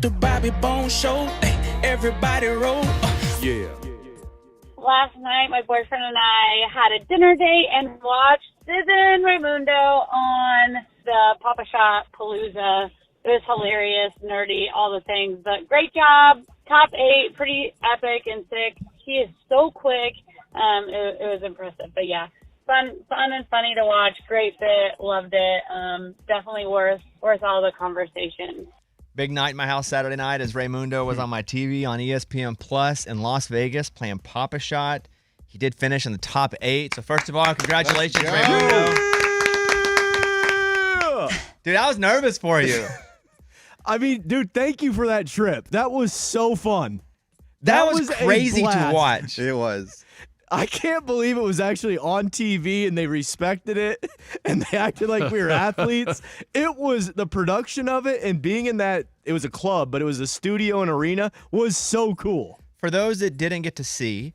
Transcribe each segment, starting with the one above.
The Bobby Bone Show, everybody roll. Yeah. Last night, my boyfriend and I had a dinner date and watched Susan Raymundo on the Papa Palooza. It was hilarious, nerdy, all the things. But great job. Top 8, pretty epic and sick. She is so quick. It was impressive. But yeah, fun and funny to watch. Great fit. Loved it. Definitely worth all the conversation. Big night in my house Saturday night as Raymundo was on my TV on ESPN Plus in Las Vegas playing Pop-A-Shot. He did finish in the top 8. So first of all, congratulations, Raymundo. Dude, I was nervous for you. I mean, dude, thank you for that trip. That was so fun. That was crazy to watch. It was. I can't believe it was actually on TV and they respected it and they acted like we were athletes. It was the production of it and being in that, it was a club, but it was a studio and arena, was so cool. For those that didn't get to see,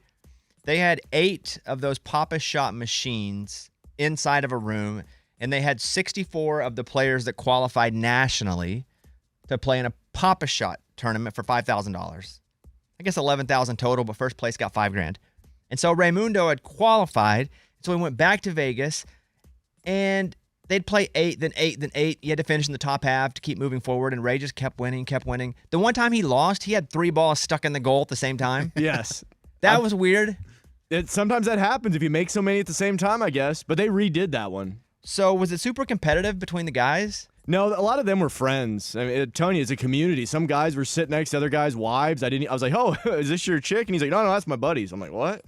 they had 8 of those Papa-Shot machines inside of a room, and they had 64 of the players that qualified nationally to play in a Papa-Shot tournament for $5,000. I guess $11,000 total, but first place got $5,000. And so Raymundo had qualified, so we went back to Vegas, and they'd play 8, then 8, then 8. You had to finish in the top half to keep moving forward, and Ray just kept winning. The one time he lost, he had 3 balls stuck in the goal at the same time. Yes. That was weird. Sometimes that happens if you make so many at the same time, I guess, but they redid that one. So was it super competitive between the guys? No, a lot of them were friends. I mean, Tony, it's a community. Some guys were sitting next to other guys' wives. I was like, "Oh, is this your chick?" And he's like, "No, that's my buddies." I'm like, "What?"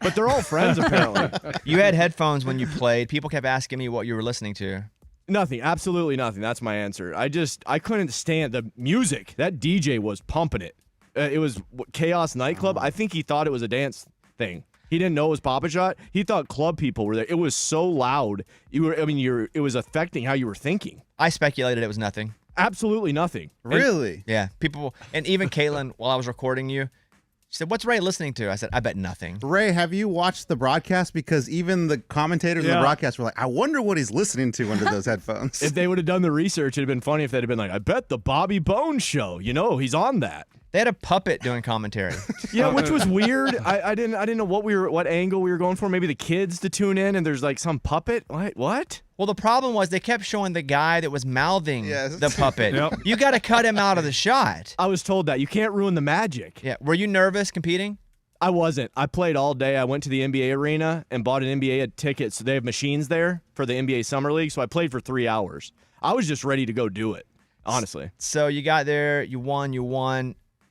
But they're all friends apparently. You had headphones when you played. People kept asking me what you were listening to. Nothing, absolutely nothing. That's my answer. I couldn't stand the music. That DJ was pumping it. It was Chaos Nightclub. I think he thought it was a dance thing. He didn't know it was Papa-Shot. He thought club people were there. It was so loud. It was affecting how you were thinking. I speculated it was nothing. Absolutely nothing. Really? Yeah. People, and even Caitlin, while I was recording you, she said, "What's Ray listening to?" I said, "I bet nothing." Ray, have you watched the broadcast? Because even the commentators in the broadcast were like, I wonder what he's listening to under those headphones. If they would have done the research, it'd have been funny if they'd have been like, I bet the Bobby Bone Show. He's on that. They had a puppet doing commentary. Yeah, which was weird. I didn't know what angle we were going for. Maybe the kids to tune in, and there's like some puppet. What? Well, the problem was they kept showing the guy that was mouthing the puppet. Yep. You got to cut him out of the shot. I was told that. You can't ruin the magic. Yeah. Were you nervous competing? I wasn't. I played all day. I went to the NBA arena and bought an NBA ticket. So they have machines there for the NBA Summer League. So I played for 3 hours. I was just ready to go do it, honestly. So you got there. You won.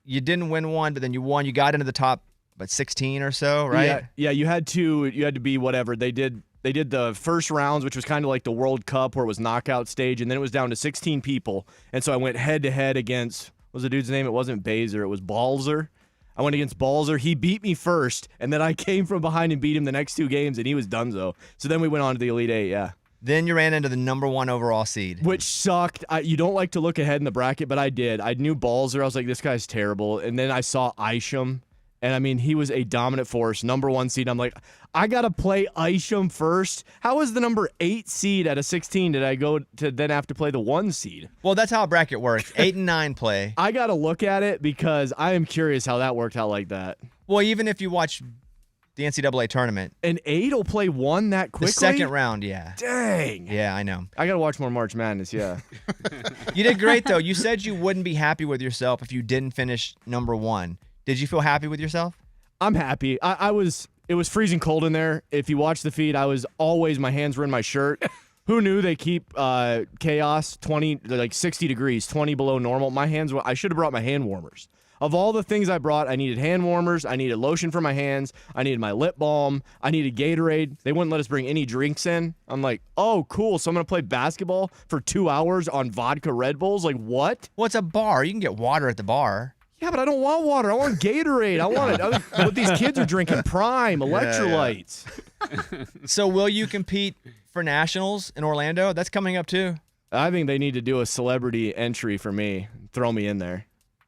You didn't win one, but then you won. You got into the top, 16 or so, right? Yeah. You had to be whatever. They did the first rounds, which was kind of like the World Cup where it was knockout stage, and then it was down to 16 people. And so I went head-to-head against, what was the dude's name? It wasn't Baszler. It was Balzer. I went against Balzer. He beat me first, and then I came from behind and beat him the next 2 games, and he was donezo. So then we went on to the Elite 8, yeah. Then you ran into the number 1 overall seed. Which sucked. You don't like to look ahead in the bracket, but I did. I knew Balzer. I was like, this guy's terrible. And then I saw Isham. And, I mean, he was a dominant force, number 1 seed. I'm like, I got to play Isham first. How is the number 8 seed at a 16 did I go to then have to play the 1 seed? Well, that's how a bracket works. 8 and 9 play. I got to look at it because I am curious how that worked out like that. Well, even if you watch the NCAA tournament. An 8 will play 1 that quickly? The second round, yeah. Dang. Yeah, I know. I got to watch more March Madness, yeah. You did great, though. You said you wouldn't be happy with yourself if you didn't finish number 1. Did you feel happy with yourself? I'm happy. It was freezing cold in there. If you watch the feed, my hands were in my shirt. Who knew they keep Chaos 60 degrees, 20 below normal? I should have brought my hand warmers. Of all the things I brought, I needed hand warmers, I needed lotion for my hands, I needed my lip balm, I needed Gatorade. They wouldn't let us bring any drinks in. I'm like, oh, cool, so I'm going to play basketball for 2 hours on vodka Red Bulls? Like, what? Well, it's a bar. You can get water at the bar. Yeah, but I don't want water. I want Gatorade. I want it. What these kids are drinking, Prime, electrolytes. Yeah. So will you compete for nationals in Orlando? That's coming up too. I think they need to do a celebrity entry for me. Throw me in there.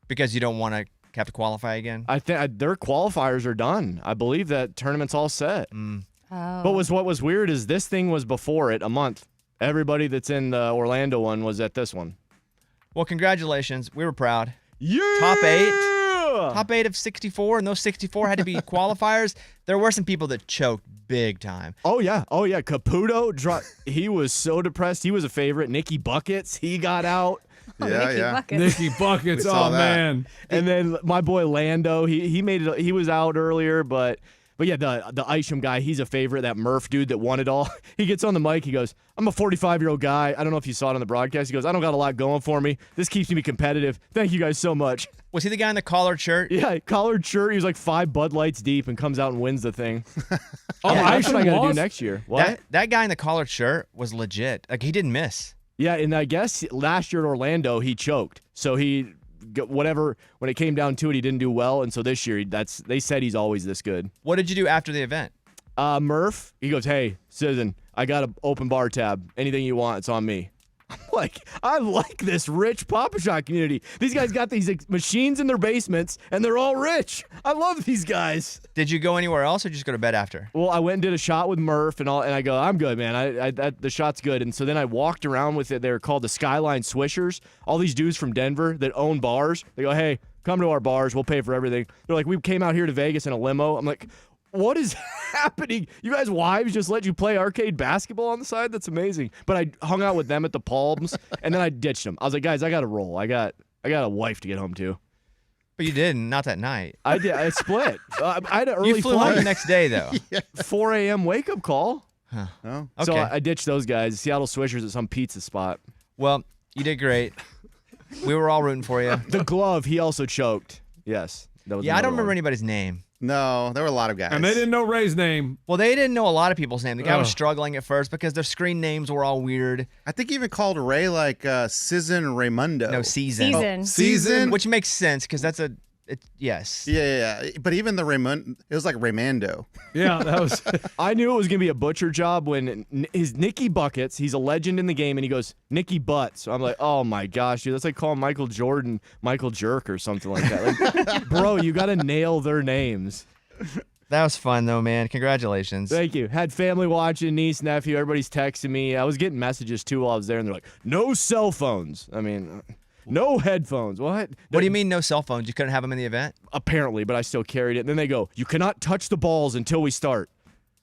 Because you don't want to have to qualify again? I think their qualifiers are done. I believe that tournament's all set. Mm. Oh. But what was weird is this thing was before it a month. Everybody that's in the Orlando one was at this one. Well, congratulations. We were proud. Yeah. Top 8 of 64, and those 64 had to be qualifiers. There were some people that choked big time. Oh yeah. Caputo, he was so depressed. He was a favorite. Nicky Buckets, he got out. Nicky Buckets, man. And then my boy Lando, he made it. He was out earlier, but yeah, the Isham guy, he's a favorite. That Murph dude that won it all. He gets on the mic. He goes, "I'm a 45-year-old guy. I don't know if you saw it on the broadcast. He goes, I don't got a lot going for me. This keeps me competitive. Thank you guys so much." Was he the guy in the collared shirt? Yeah, collared shirt. He was like 5 Bud Lights deep and comes out and wins the thing. Oh, that's what I got to do lost? next year. What? That guy in the collared shirt was legit. Like, he didn't miss. Yeah, and I guess last year at Orlando he choked. So he whatever when it came down to it, he didn't do well, and so this year they said he's always this good. What did you do after the event? Murph, he goes, "Hey, Susan, I got an open bar tab. Anything you want, it's on me." I'm like, I like this rich Papa-Shot community. These guys got these machines in their basements, and they're all rich. I love these guys. Did you go anywhere else, or just go to bed after? Well, I went and did a shot with Murph, and I go, I'm good, man. The shot's good. And so then I walked around with it. They're called the Skyline Swishers. All these dudes from Denver that own bars. They go, "Hey, come to our bars. We'll pay for everything." They're like, "We came out here to Vegas in a limo." I'm like, what is happening? You guys' wives just let you play arcade basketball on the side? That's amazing. But I hung out with them at the Palms, and then I ditched them. I was like, guys, I got to roll. I got a wife to get home to. But you didn't, not that night. I did. I split. I had an early You flew home flight. the next day, though. 4 a.m. wake-up call. Oh. Okay. So I ditched those guys. Seattle Swishers at some pizza spot. Well, you did great. We were all rooting for you. The glove, he also choked. Yes. That was Yeah, I don't another remember one. anybody's name. No, there were a lot of guys. And they didn't know Ray's name. Well, they didn't know a lot of people's name. The guy was Oh. struggling at first because their screen names were all weird. I think he even called Ray like Season Raymundo. No, season. Season. Season? Which makes sense because that's yes. Yeah. But even the Raymond, it was like Raymando. Yeah, that was. I knew it was going to be a butcher job when his Nicky Buckets, he's a legend in the game, and he goes, Nicky Butts. So I'm like, oh my gosh, dude, that's like calling Michael Jordan Michael Jerk or something like that. Like, bro, you got to nail their names. That was fun, though, man. Congratulations. Thank you. Had family watching, niece, nephew, everybody's texting me. I was getting messages too while I was there, and they're like, no cell phones. I mean, no headphones. What? What do you mean no cell phones? You couldn't have them in the event? Apparently, but I still carried it. And then they go, you cannot touch the balls until we start.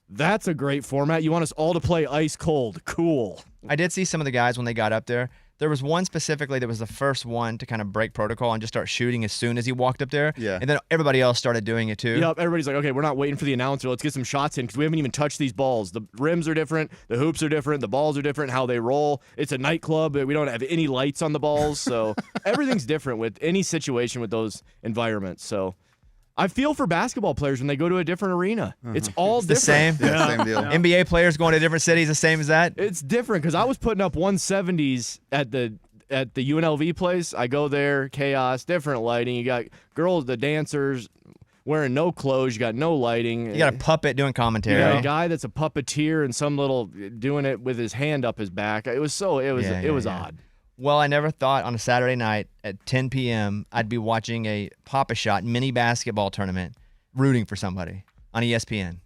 That's a great format. You want us all to play ice cold. Cool. I did see some of the guys when they got up there. There was one specifically that was the first one to kind of break protocol and just start shooting as soon as he walked up there. Yeah. And then everybody else started doing it too. Yep, everybody's like, okay, we're not waiting for the announcer. Let's get some shots in because we haven't even touched these balls. The rims are different. The hoops are different. The balls are different. How they roll. It's a nightclub. We don't have any lights on the balls. So everything's different with any situation with those environments. So I feel for basketball players when they go to a different arena. It's all The different. same. Yeah, same deal. NBA players going to different cities, the same as that. It's different because I was putting up 170s at the UNLV place. I go there, chaos, different lighting. You got girls, the dancers wearing no clothes. You got no lighting. You got a puppet doing commentary. You got a guy that's a puppeteer and some little doing it with his hand up his back. It was odd. Well, I never thought on a Saturday night at 10 p.m. I'd be watching a Papa-Shot mini basketball tournament rooting for somebody on ESPN.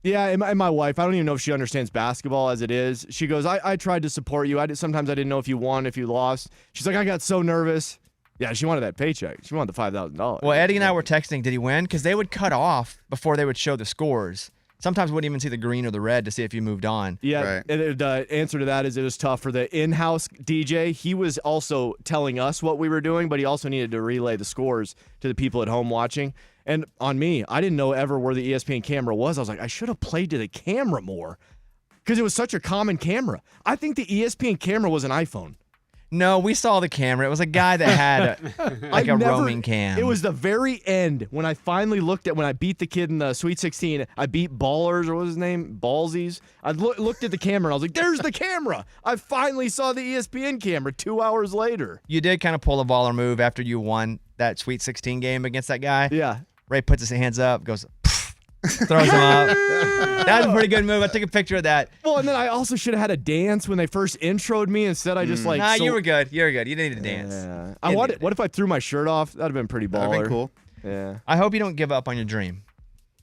Yeah, and my wife, I don't even know if she understands basketball as it is. She goes, I tried to support you. Sometimes I didn't know if you won, if you lost. She's like, I got so nervous. Yeah, she wanted that paycheck. She wanted the $5,000. Well, Eddie and I were texting, did he win? Because they would cut off before they would show the scores. Sometimes we wouldn't even see the green or the red to see if you moved on. Yeah, Right. and the answer to that is it was tough for the in-house DJ. He was also telling us what we were doing, but he also needed to relay the scores to the people at home watching. And on me, I didn't know ever where the ESPN camera was. I was like, I should have played to the camera more because it was such a common camera. I think the ESPN camera was an iPhone. No, we saw the camera. It was a guy that had a roaming cam. It was the very end when I finally looked at when I beat the kid in the Sweet 16. I beat Ballers, or what was his name? Ballsies. I looked at the camera and I was like, there's the camera. I finally saw the ESPN camera 2 hours later. You did kind of pull a baller move after you won that Sweet 16 game against that guy. Yeah. Ray puts his hands up, goes, throws him up. That was a pretty good move. I took a picture of that. Well, and then I also should have had a dance when they first introed me. Instead, I just like. Nah, you were good. You were good. You didn't need to dance. Yeah. You didn't need to What if I threw my shirt off? That'd have been pretty baller. That'd been cool. Yeah. I hope you don't give up on your dream.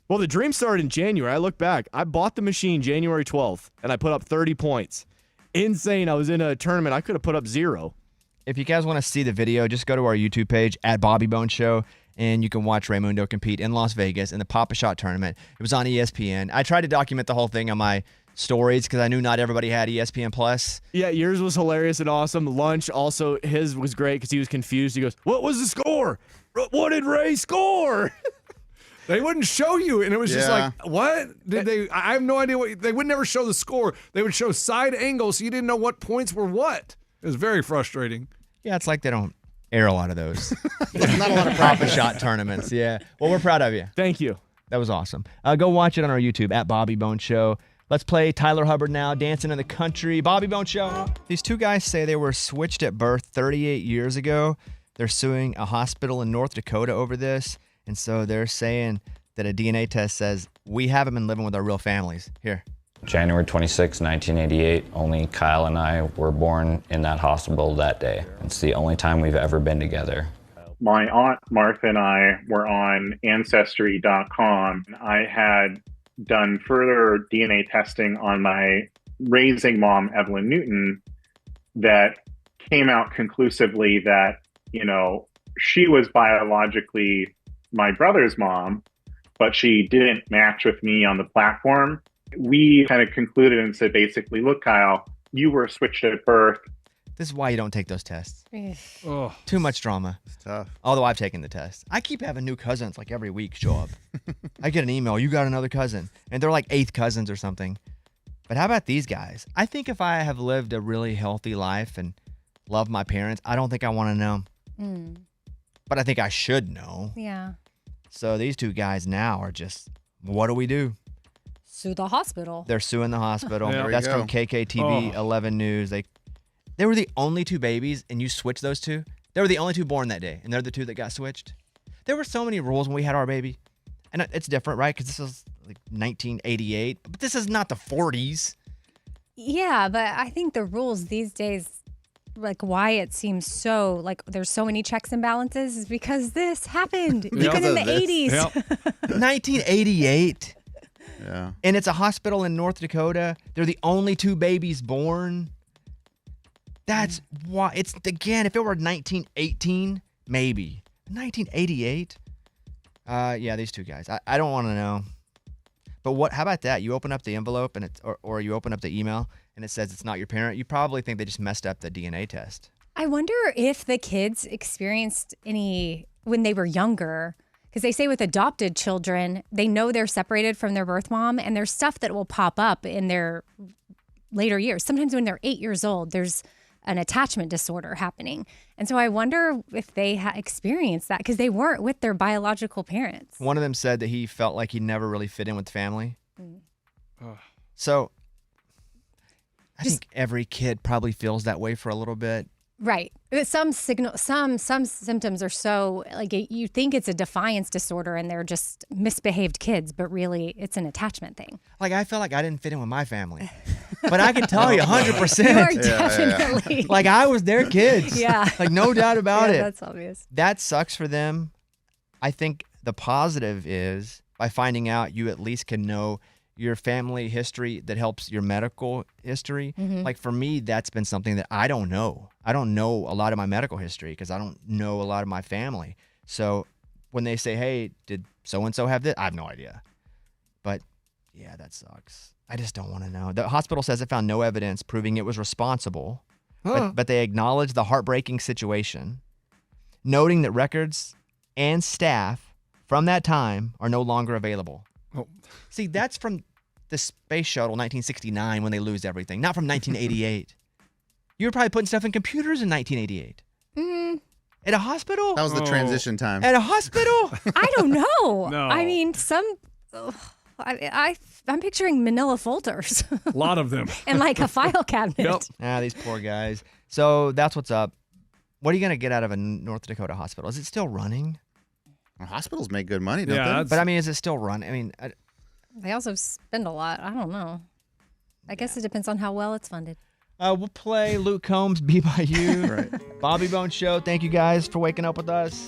Well, the dream started in January. I look back. I bought the machine January 12th, and I put up 30 points. Insane. I was in a tournament. I could have put up 0. if you guys want to see the video, just go to our YouTube page at Bobby Bone Show, and you can watch Raymundo compete in Las Vegas in the Pop-A-Shot tournament. It was on ESPN. I tried to document the whole thing on my stories because I knew not everybody had ESPN Plus. Yeah, yours was hilarious and awesome. Lunch also, his was great because he was confused. He goes, "What was the score? What did Ray score?" They wouldn't show you, and it was just like, what? Did they? I have no idea what. They would never show the score. They would show side angles, so you didn't know what points were what. It was very frustrating. Yeah, it's like they don't air a lot of those. Not a lot of Pop-A-Shot tournaments. Yeah. Well, we're proud of you. Thank you. That was awesome. Go watch it on our YouTube at Bobby Bone Show. Let's play Tyler Hubbard now, Dancing in the Country. Bobby Bone Show. These two guys say they were switched at birth 38 years ago. They're suing a hospital in North Dakota over this. And so they're saying that a DNA test says we haven't been living with our real families. Here. January 26, 1988, only Kyle and I were born in that hospital that day. It's the only time we've ever been together. My aunt Martha and I were on ancestry.com. I had done further DNA testing on my raising mom, Evelyn Newton, that came out conclusively that, she was biologically my brother's mom, but she didn't match with me on the platform. We kind of concluded and said, basically, look, Kyle, you were switched at birth. This is why you don't take those tests. Oh. Too much drama. It's tough. Although I've taken the test. I keep having new cousins like every week show up. I get an email, you got another cousin. And they're like 8th cousins or something. But how about these guys? I think if I have lived a really healthy life and loved my parents, I don't think I want to know. But I think I should know. Yeah. So these two guys now are just, what do we do? Sue the hospital. They're suing the hospital. Yeah. That's There you from KKTV 11 News. They were the only two babies, and you switched those two? They were the only two born that day, and they're the two that got switched? There were so many rules when we had our baby. And it's different, right? Because this is like 1988. But this is not the 40s. Yeah, but I think the rules these days, like why it seems so, like there's so many checks and balances is because this happened. Even in the 80s. Yep. 1988. Yeah. And it's a hospital in North Dakota. They're the only two babies born. That's why it's, again, if it were 1918, maybe. 1988? Yeah, these two guys. I don't want to know. But how about that? You open up the envelope and or you open up the email and it says it's not your parent. You probably think they just messed up the DNA test. I wonder if the kids experienced any when they were younger. Because they say with adopted children, they know they're separated from their birth mom, and there's stuff that will pop up in their later years. Sometimes when they're 8 years old, there's an attachment disorder happening. And so I wonder if they experienced that because they weren't with their biological parents. One of them said that he felt like he never really fit in with family. So I think every kid probably feels that way for a little bit. Right. Some symptoms are so like you think it's a defiance disorder and they're just misbehaved kids, but really it's an attachment thing. Like I felt like I didn't fit in with my family, but I can tell you 100%. You are definitely. Like I was their kids. Yeah. Like no doubt about it. That's obvious. That sucks for them. I think the positive is by finding out you at least can know your family history that helps your medical history. Like for me, that's been something that I don't know. I don't know a lot of my medical history because I don't know a lot of my family. So when they say, hey, did so-and-so have this? I have no idea. But yeah, that sucks. I just don't want to know. The hospital says it found no evidence proving it was responsible, but they acknowledge the heartbreaking situation, noting that records and staff from that time are no longer available. Oh. See, that's from the space shuttle 1969 when they lose everything, not from 1988. You were probably putting stuff in computers in 1988. At a hospital? That was the transition time. At a hospital? I don't know. No. I mean, I'm picturing manila folders A lot of them. and like a file cabinet. Yep. These poor guys. So that's what's up. What are you going to get out of a North Dakota hospital? Is it still running? Well, hospitals make good money, don't Yeah, they? But I mean, is it still running? I mean, They also spend a lot. I don't know. I guess it depends on how well it's funded. we'll play Luke Combs, Be By You. Right. Bobby Bone Show. Thank you guys for waking up with us.